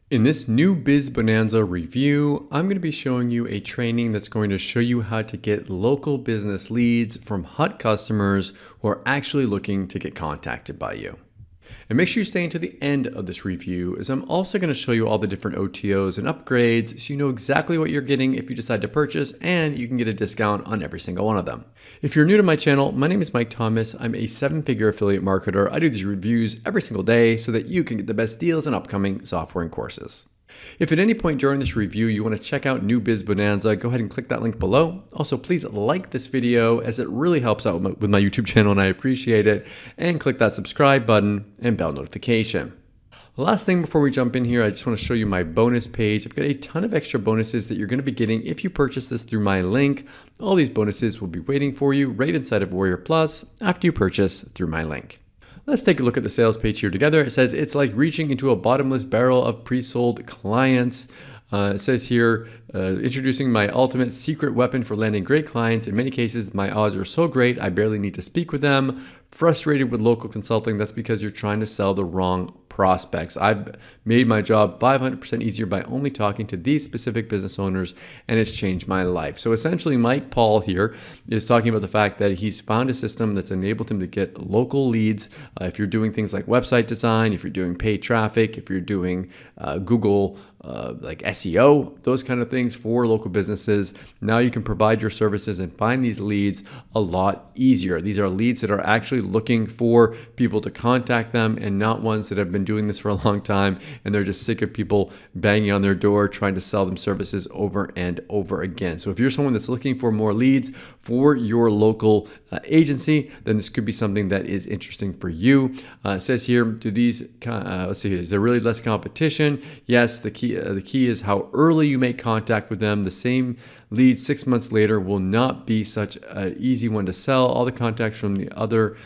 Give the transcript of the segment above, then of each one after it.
In this new Biz Bonanza review, I'm going to be showing you a training that's going to show you how to get local business leads from hot customers who are actually looking to get contacted by you. And make sure you stay until the end of this review, as I'm also going to show you all the different OTOs and upgrades so you know exactly what you're getting if you decide to purchase, and you can get a discount on every single one of them. If you're new to my channel, my name is Mike Thomas. I'm a 7-figure affiliate marketer. I do these reviews every single day so that you can get the best deals on upcoming software and courses. If at any point during this review you want to check out new Biz Bonanza, go ahead and click that link below. Also, please like this video as it really helps out with my YouTube channel and I appreciate it. And click that subscribe button and bell notification. Last thing before we jump in here, I just want to show you my bonus page. I've got a ton of extra bonuses that you're going to be getting if you purchase this through my link. All these bonuses will be waiting for you right inside of Warrior Plus after you purchase through my link. Let's take a look at the sales page here together. It says it's like reaching into a bottomless barrel of pre-sold clients. It says here, introducing my ultimate secret weapon for landing great clients. In many cases, my odds are so great, I barely need to speak with them. Frustrated with local consulting, that's because you're trying to sell the wrong prospects. I've made my job 500% easier by only talking to these specific business owners, and it's changed my life. So essentially, Mike Paul here is talking about the fact that he's found a system that's enabled him to get local leads. If you're doing things like website design, if you're doing paid traffic, if you're doing Google like SEO, those kind of things for local businesses, now you can provide your services and find these leads a lot easier. These are leads that are actually looking for people to contact them and not ones that have been doing this for a long time and they're just sick of people banging on their door trying to sell them services over and over again. So if you're someone that's looking for more leads for your local agency, then this could be something that is interesting for you. It says here, do these, let's see, is there really less competition? Yes, the key is how early you make contact with them. The same lead 6 months later will not be such an easy one to sell. All the contacts from the other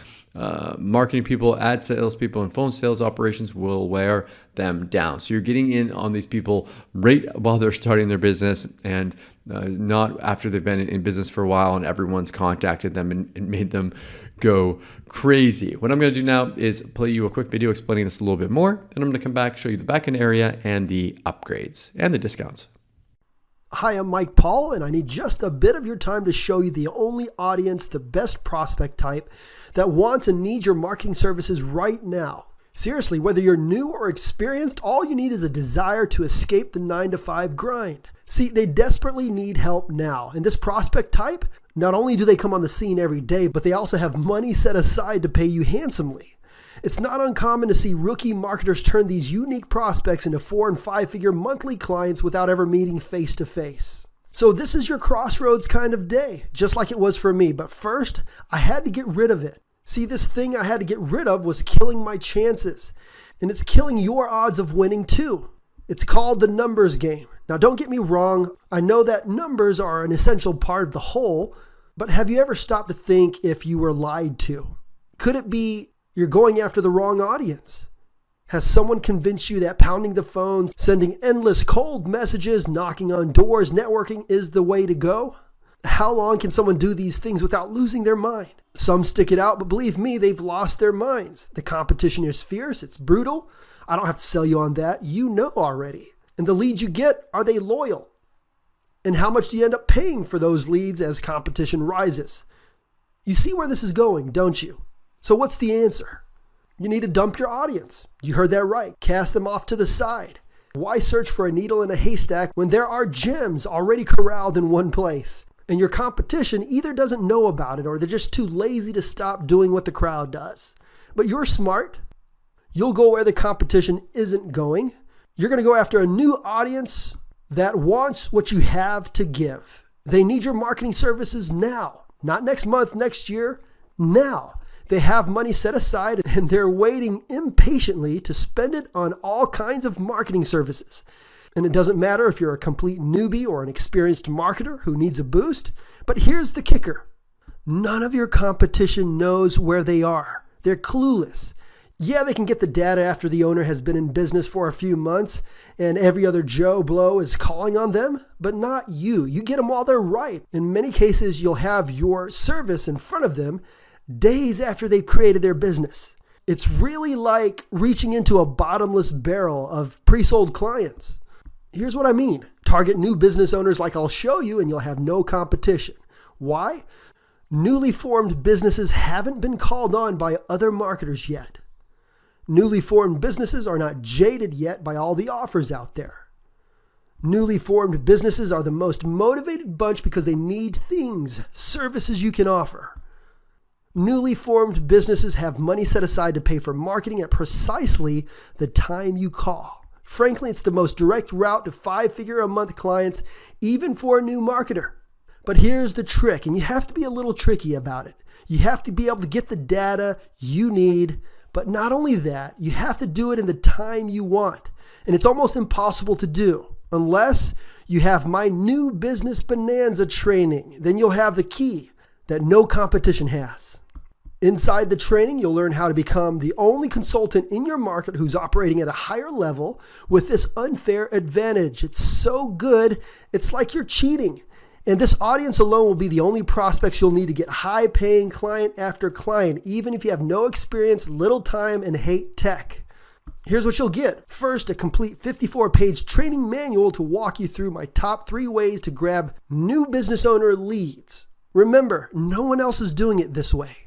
marketing people, ad sales people, and phone sales operations will wear them down. So you're getting in on these people right while they're starting their business and not after they've been in business for a while and everyone's contacted them and made them go crazy. What I'm going to do now is play you a quick video explaining this a little bit more. Then I'm going to come back, show you the backend area and the upgrades and the discounts. Hi, I'm Mike Paul, and I need just a bit of your time to show you the only audience, the best prospect type that wants and needs your marketing services right now. Seriously, whether you're new or experienced, all you need is a desire to escape the 9-to-5 grind. See, they desperately need help now. And this prospect type, not only do they come on the scene every day, but they also have money set aside to pay you handsomely. It's not uncommon to see rookie marketers turn these unique prospects into 4- and 5-figure monthly clients without ever meeting face to face. So this is your crossroads kind of day, just like it was for me. But first, I had to get rid of it. See, this thing I had to get rid of was killing my chances. And it's killing your odds of winning too. It's called the numbers game. Now, don't get me wrong. I know that numbers are an essential part of the whole, but have you ever stopped to think if you were lied to? Could it be you're going after the wrong audience? Has someone convinced you that pounding the phones, sending endless cold messages, knocking on doors, networking is the way to go? How long can someone do these things without losing their mind? Some stick it out, but believe me, they've lost their minds. The competition is fierce, it's brutal. I don't have to sell you on that. You know already. And the leads you get, are they loyal? And how much do you end up paying for those leads as competition rises? You see where this is going, don't you? So what's the answer? You need to dump your audience. You heard that right. Cast them off to the side. Why search for a needle in a haystack when there are gems already corralled in one place? And your competition either doesn't know about it or they're just too lazy to stop doing what the crowd does. But you're smart. You'll go where the competition isn't going. You're going to go after a new audience that wants what you have to give. They need your marketing services now, not next month, next year, now. They have money set aside and they're waiting impatiently to spend it on all kinds of marketing services. And it doesn't matter if you're a complete newbie or an experienced marketer who needs a boost, but here's the kicker. None of your competition knows where they are. They're clueless. Yeah, they can get the data after the owner has been in business for a few months and every other Joe Blow is calling on them, but not you. You get them while they're ripe. In many cases, you'll have your service in front of them days after they've created their business. It's really like reaching into a bottomless barrel of pre-sold clients. Here's what I mean. Target new business owners like I'll show you, and you'll have no competition. Why? Newly formed businesses haven't been called on by other marketers yet. Newly formed businesses are not jaded yet by all the offers out there. Newly formed businesses are the most motivated bunch because they need things, services you can offer. Newly formed businesses have money set aside to pay for marketing at precisely the time you call. Frankly, it's the most direct route to 5-figure-a-month clients, even for a new marketer. But here's the trick, and you have to be a little tricky about it. You have to be able to get the data you need, but not only that, you have to do it in the time you want. And it's almost impossible to do unless you have my new Business Bonanza training. Then you'll have the key that no competition has. Inside the training, you'll learn how to become the only consultant in your market who's operating at a higher level with this unfair advantage. It's so good, it's like you're cheating. And this audience alone will be the only prospects you'll need to get high-paying client after client, even if you have no experience, little time, and hate tech. Here's what you'll get. First, a complete 54-page training manual to walk you through my top 3 ways to grab new business owner leads. Remember, no one else is doing it this way.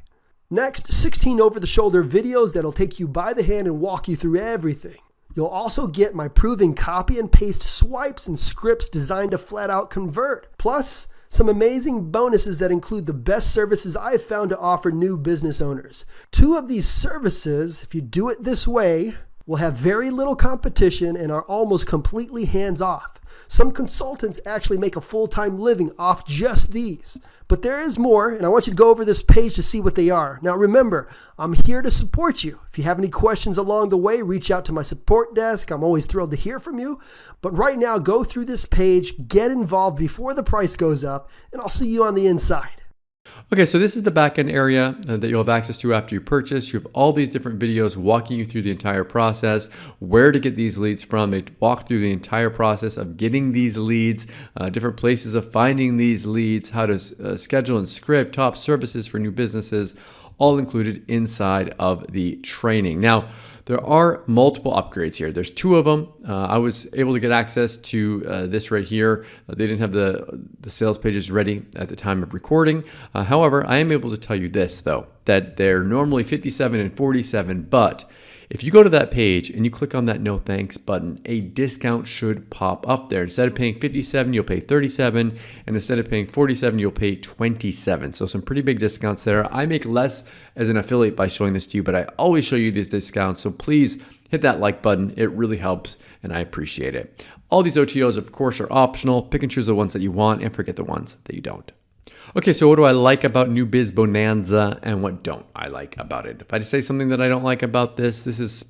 Next, 16 over-the-shoulder videos that'll take you by the hand and walk you through everything. You'll also get my proven copy and paste swipes and scripts designed to flat out convert. Plus, some amazing bonuses that include the best services I've found to offer new business owners. 2 of these services, if you do it this way, will have very little competition and are almost completely hands-off. Some consultants actually make a full-time living off just these. But there is more, and I want you to go over this page to see what they are. Now remember, I'm here to support you. If you have any questions along the way, reach out to my support desk. I'm always thrilled to hear from you. But right now, go through this page, get involved before the price goes up, and I'll see you on the inside. Okay, so this is the backend area that you'll have access to after you purchase. You have all these different videos walking you through the entire process, where to get these leads from. They walk through the entire process of getting these leads, different places of finding these leads, how to schedule and script top services for new businesses, all included inside of the training. Now, there are multiple upgrades here. There's 2 of them. I was able to get access to this right here. They didn't have the sales pages ready at the time of recording. However, I am able to tell you this though, that they're normally 57 and 47, but if you go to that page and you click on that no thanks button, a discount should pop up there. Instead of paying 57, you'll pay 37, and instead of paying 47, you'll pay 27. So some pretty big discounts there. I make less as an affiliate by showing this to you, but I always show you these discounts. So please hit that like button. It really helps, and I appreciate it. All these OTOs, of course, are optional. Pick and choose the ones that you want and forget the ones that you don't. Okay, so what do I like about New Biz Bonanza and what don't I like about it? If I say something that I don't like about this is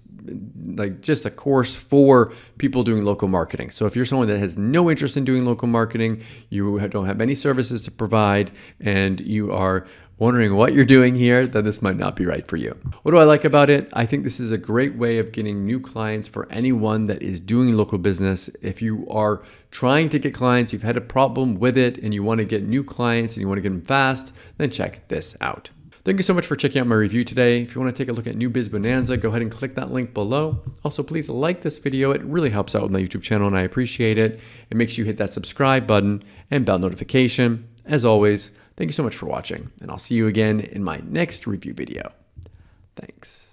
like just a course for people doing local marketing. So if you're someone that has no interest in doing local marketing, you don't have any services to provide, and you are wondering what you're doing here, then this might not be right for you. What do I like about it? I think this is a great way of getting new clients for anyone that is doing local business. If you are trying to get clients, you've had a problem with it, and you want to get new clients and you want to get them fast, then check this out. Thank you so much for checking out my review today. If you want to take a look at New Biz Bonanza, go ahead and click that link below. Also, please like this video. It really helps out with my YouTube channel, and I appreciate it. It makes you hit that subscribe button and bell notification. As always, thank you so much for watching, and I'll see you again in my next review video. Thanks.